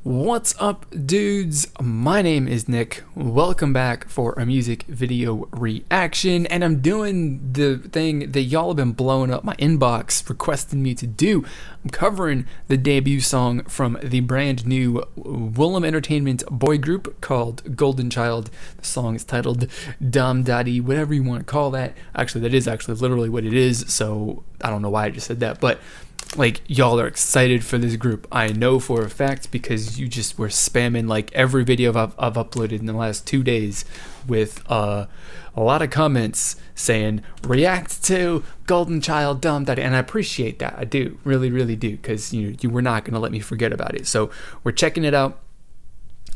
What's up, dudes? My name is Nick. Welcome back for a music video reaction, and I'm doing the thing that y'all have been blowing up my inbox requesting me to do. I'm covering the debut song from the brand new Willem Entertainment boy group called Goldenchild. The song is titled Damdadi, whatever you want to call that. Actually, that is actually literally what it is, so I don't know why I just said that, but like, y'all are excited for this group. I know for a fact because you just were spamming like every video I've uploaded in the last 2 days with a lot of comments saying react to Goldenchild Damdadi, and I appreciate that. I do, really do, because you were not gonna let me forget about it. So we're checking it out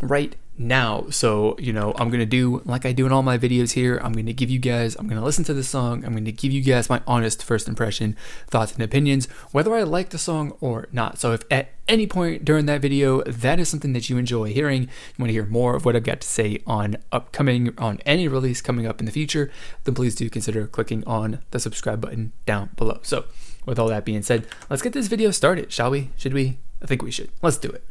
right now. So I'm gonna do like I do in all my videos here. I'm gonna listen to the song. I'm gonna give you guys my honest first impression, thoughts and opinions, whether I like the song or not. So if at any point during that video that is something that you enjoy hearing, you want to hear more of what I've got to say on any release coming up in the future, then please do consider clicking on the subscribe button down below. So with all that being said, let's get this video started, shall we? Should we? I think we should. Let's do it.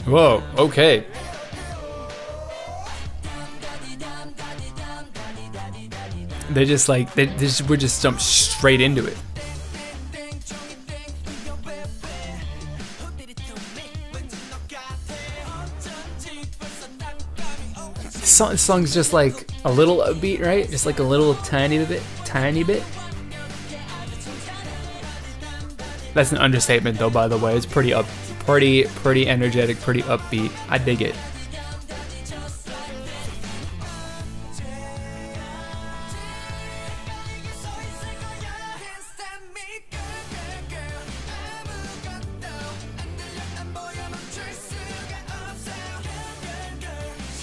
Whoa, okay. They just like, we're just jumped straight into it. This song's just like a little upbeat, right? Just like a little tiny bit. That's an understatement though, by the way. It's pretty energetic, pretty upbeat. I dig it.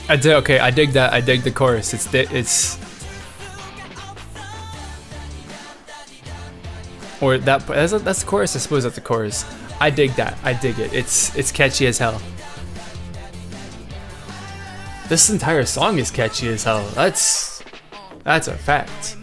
I dig that. I dig the chorus. Or that's the chorus. I suppose that's the chorus. I dig that. I dig it. It's catchy as hell. This entire song is catchy as hell. That's a fact.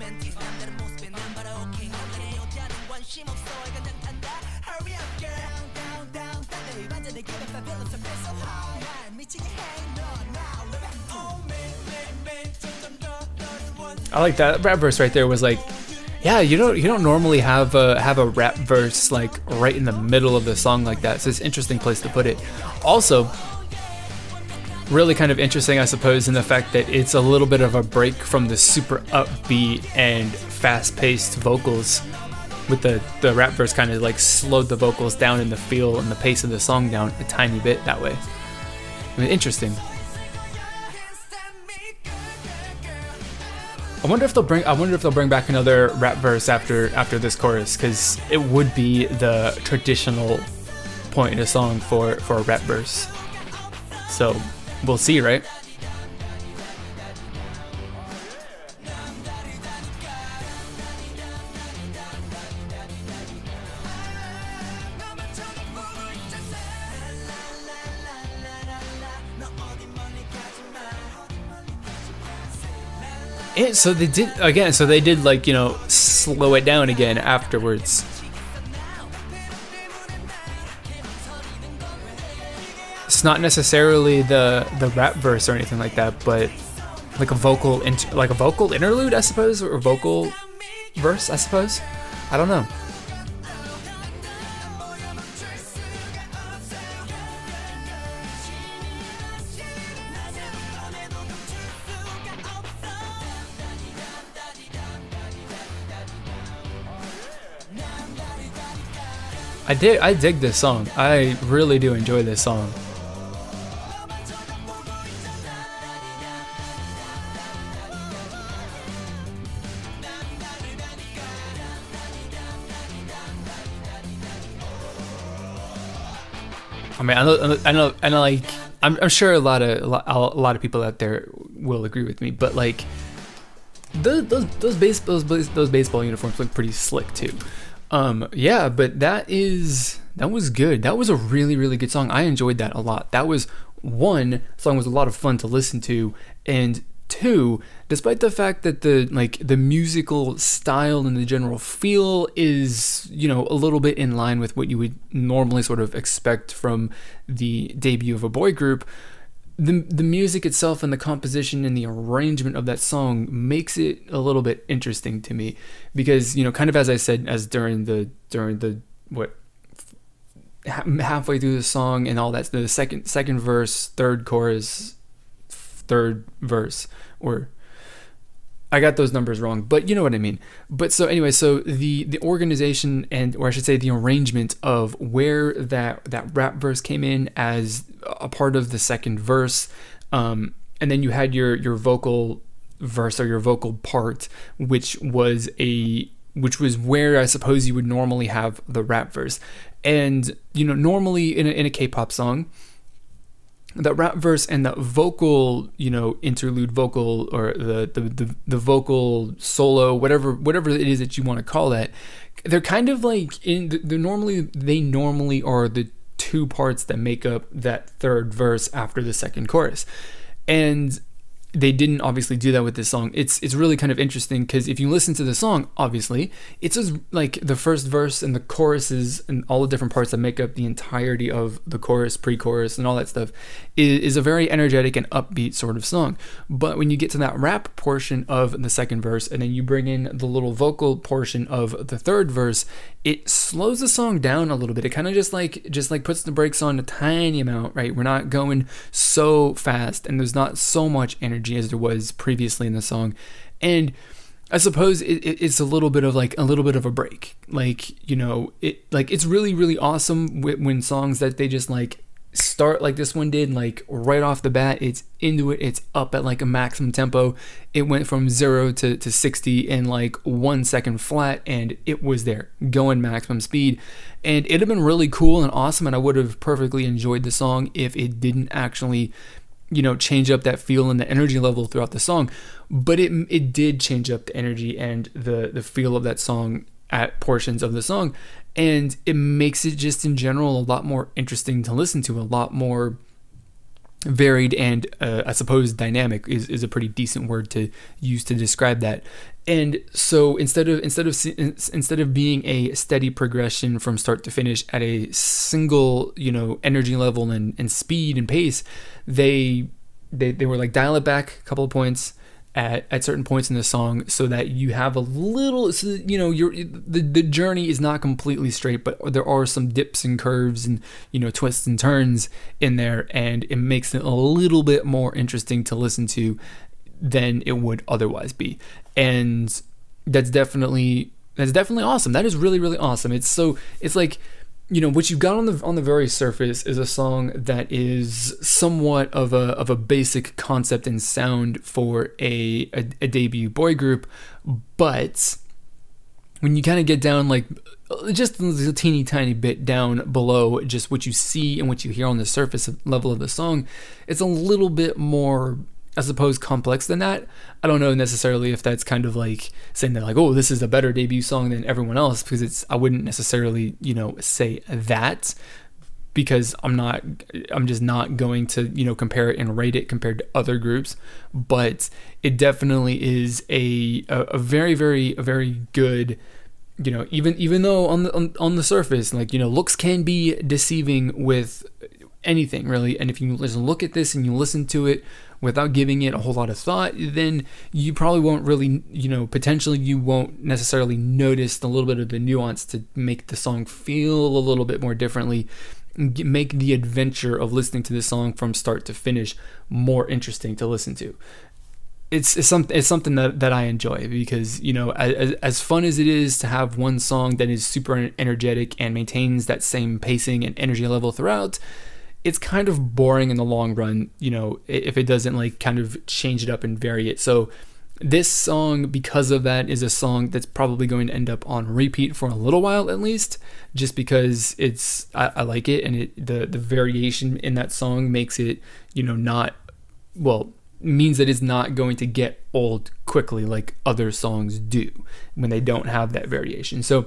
I like that rap verse right there. Was like, yeah, you don't normally have a rap verse like right in the middle of the song like that. So it's an interesting place to put it. Also, really kind of interesting, I suppose, in the fact that it's a little bit of a break from the super upbeat and fast-paced vocals. With the rap verse kind of like slowed the vocals down and the feel and the pace of the song down a tiny bit that way. I mean, interesting. I wonder if they'll bring back another rap verse after this chorus, because it would be the traditional point in a song for a rap verse. So we'll see, right? So they did like, slow it down again afterwards. It's not necessarily the rap verse or anything like that, but like a vocal interlude, I suppose, or vocal verse, I suppose. I don't know. I dig this song. I really do enjoy this song. I mean, I know, like, I'm sure a lot of people out there will agree with me, but like, those baseball uniforms look pretty slick too. Yeah, but that was good. That was a really good song. I enjoyed that a lot. That was one song was a lot of fun to listen to, and 2, despite the fact that the musical style and the general feel is, you know, a little bit in line with what you would normally sort of expect from the debut of a boy group, the music itself and the composition and the arrangement of that song makes it a little bit interesting to me, because, you know, kind of as I said, as during the halfway through the song and all that, the second verse, third chorus, third verse, or I got those numbers wrong, but you know what I mean. But so anyway, so the organization, or I should say the arrangement of where that rap verse came in as a part of the second verse, and then you had your vocal verse, or your vocal part, which was where I suppose you would normally have the rap verse. And, you know, normally in a K-pop song, the rap verse and the vocal, you know, interlude vocal, or the vocal solo, whatever it is that you want to call that, they're kind of like they normally are the two parts that make up that third verse after the second chorus. And they didn't obviously do that with this song. It's really kind of interesting, because if you listen to the song, obviously it's just like the first verse and the choruses and all the different parts that make up the entirety of the chorus, pre-chorus, and all that stuff is a very energetic and upbeat sort of song. But when you get to that rap portion of the second verse, and then you bring in the little vocal portion of the third verse, it slows the song down a little bit. It kind of just like puts the brakes on a tiny amount, right? We're not going so fast, and there's not so much energy as there was previously in the song. And I suppose it's a little bit of a break. Like, you know, it's really, really awesome when songs that they just like start like this one did, like right off the bat, it's into it, it's up at like a maximum tempo. It went from 0 to 60 in like 1 second flat, and it was there going maximum speed. And it'd have been really cool and awesome, and I would have perfectly enjoyed the song if it didn't actually, you know, change up that feel and the energy level throughout the song. But it did change up the energy and the feel of that song at portions of the song, and it makes it just in general a lot more interesting to listen to, a lot more varied, and I suppose dynamic is a pretty decent word to use to describe that. And so instead of being a steady progression from start to finish at a single, you know, energy level and speed and pace, they were like, dial it back a couple of points at certain points in the song, so that you have a little, so, you know, the journey is not completely straight, but there are some dips and curves and, you know, twists and turns in there, and it makes it a little bit more interesting to listen to than it would otherwise be. And that's definitely awesome. That is really, really awesome. It's like, you know, what you've got on the very surface is a song that is somewhat of a basic concept and sound for a debut boy group, but when you kind of get down, like just a teeny tiny bit down below just what you see and what you hear on the surface level of the song, it's a little bit more, I suppose, complex than that. I don't know necessarily if that's kind of like saying that, like, oh, this is a better debut song than everyone else, because I wouldn't necessarily, you know, say that, because I'm just not going to, you know, compare it and rate it compared to other groups. But it definitely is a very, very, a very good, you know, even though on the surface, like, you know, looks can be deceiving with anything really, and if you just look at this and you listen to it without giving it a whole lot of thought, then you probably won't really, you know, potentially you won't necessarily notice a little bit of the nuance to make the song feel a little bit more differently, make the adventure of listening to this song from start to finish more interesting to listen to. It's something that I enjoy, because, you know, as fun as it is to have one song that is super energetic and maintains that same pacing and energy level throughout, it's kind of boring in the long run, you know, if it doesn't like kind of change it up and vary it. So this song, because of that, is a song that's probably going to end up on repeat for a little while at least, just because I like it, and the variation in that song makes it, you know, means that it's not going to get old quickly like other songs do when they don't have that variation. So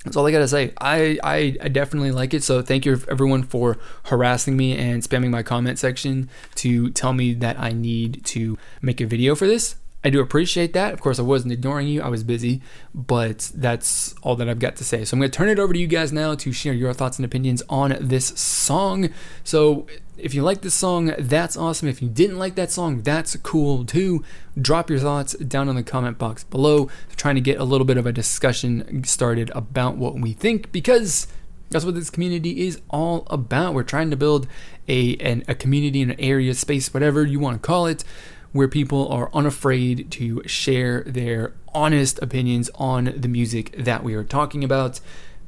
That's all I gotta say. I definitely like it. So thank you everyone for harassing me and spamming my comment section to tell me that I need to make a video for this. I do appreciate that. Of course, I wasn't ignoring you. I was busy, but that's all that I've got to say. So I'm going to turn it over to you guys now to share your thoughts and opinions on this song. So if you like this song, that's awesome. If you didn't like that song, that's cool too. Drop your thoughts down in the comment box below. Trying to get a little bit of a discussion started about what we think, because that's what this community is all about. We're trying to build a community, an area, space, whatever you want to call it, where people are unafraid to share their honest opinions on the music that we are talking about,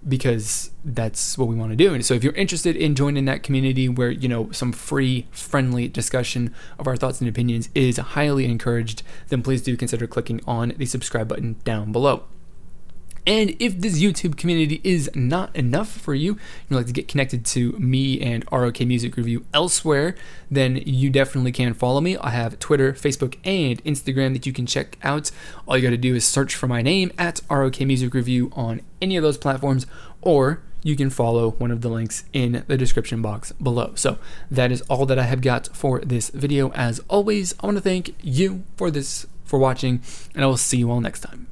because that's what we want to do. And so if you're interested in joining that community where, you know, some free, friendly discussion of our thoughts and opinions is highly encouraged, then please do consider clicking on the subscribe button down below. And if this YouTube community is not enough for you, you'd like to get connected to me and ROK Music Review elsewhere, then you definitely can follow me. I have Twitter, Facebook, and Instagram that you can check out. All you got to do is search for my name at ROK Music Review on any of those platforms, or you can follow one of the links in the description box below. So that is all that I have got for this video. As always, I want to thank you for watching, and I will see you all next time.